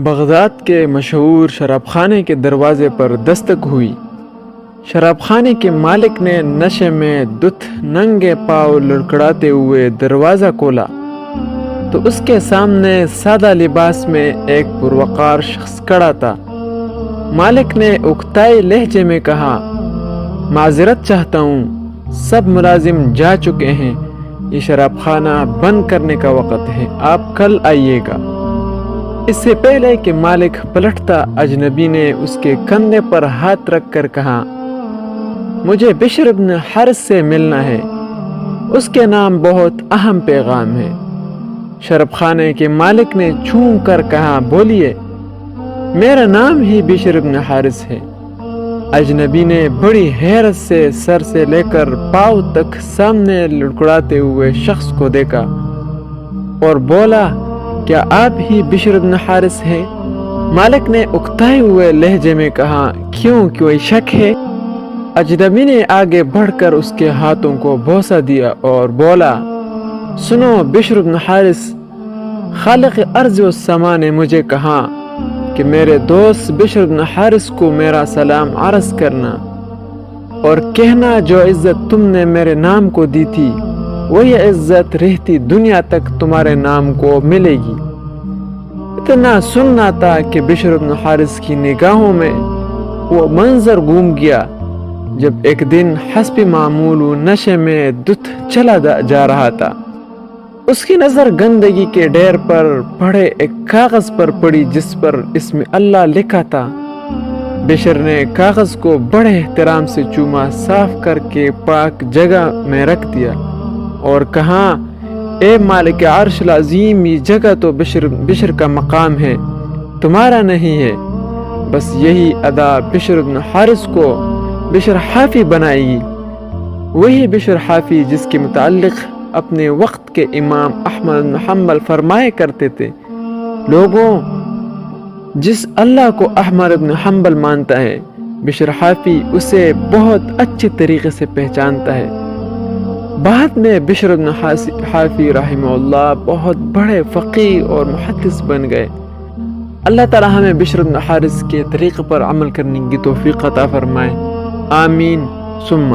Baghdad کے مشہور شراب خانے کے دروازے پر دستک ہوئی۔ شراب خانے کے مالک نے نشے میں دھت ننگے پاؤں لڑکھڑاتے ہوئے دروازہ کھولا تو اس کے سامنے سادہ لباس میں ایک پروقار شخص کھڑا تھا۔ مالک نے اکتائی لہجے میں کہا، معذرت چاہتا ہوں، سب ملازم جا چکے ہیں، یہ شراب خانہ بند کرنے کا وقت ہے، آپ کل آئیے گا۔ اس سے پہلے کہ مالک پلٹتا، اجنبی نے اس کے کندھے پر ہاتھ رکھ کر کہا، مجھے بشر بن حارث سے ملنا ہے، اس کے نام بہت اہم پیغام ہے۔ شراب خانے کے مالک نے چھون کر کہا، بولیے، میرا نام ہی بشر بن حارث ہے۔ اجنبی نے بڑی حیرت سے سر سے لے کر پاؤں تک سامنے لڑکھڑاتے ہوئے شخص کو دیکھا اور بولا، کیا آپ ہی بشر بن حارث ہیں؟ مالک نے اکتائے ہوئے لہجے میں کہا، کیوں، کوئی شک ہے؟ اجنبی نے آگے بڑھ کر اس کے ہاتھوں کو بوسہ دیا اور بولا، سنو بشر بن حارث، خالق ارض و سما نے مجھے کہا کہ میرے دوست بشر بن حارث کو میرا سلام عرض کرنا اور کہنا، جو عزت تم نے میرے نام کو دی تھی وہی عزت رہتی دنیا تک تمہارے نام کو ملے گی۔ اتنا سننا تھا کہ بشر بن حارث کی نگاہوں میں وہ منظر گھوم گیا جب ایک دن حسب معمول نشے میں دھت چلا جا رہا تھا۔ اس کی نظر گندگی کے ڈھیر پر پڑے ایک کاغذ پر پڑی جس پر اسم اللہ لکھا تھا۔ بشر نے کاغذ کو بڑے احترام سے چوما، صاف کر کے پاک جگہ میں رکھ دیا اور کہا، اے مالک عرش العظیم، یہ جگہ تو بشر کا مقام ہے، تمہارا نہیں ہے۔ بس یہی ادا بشر بن حارث کو بشر حافی بنائے گی، وہی بشر حافی جس کے متعلق اپنے وقت کے امام احمد بن حنبل فرمایا کرتے تھے، لوگوں، جس اللہ کو احمد بن حنبل مانتا ہے، بشر حافی اسے بہت اچھے طریقے سے پہچانتا ہے۔ بعد میں بشر بن حافی رحمہ اللہ بہت بڑے فقیہ اور محدث بن گئے۔ اللہ تعالی ہمیں بشر بن حارث کے طریقے پر عمل کرنے کی توفیق عطا فرمائے، آمین ثم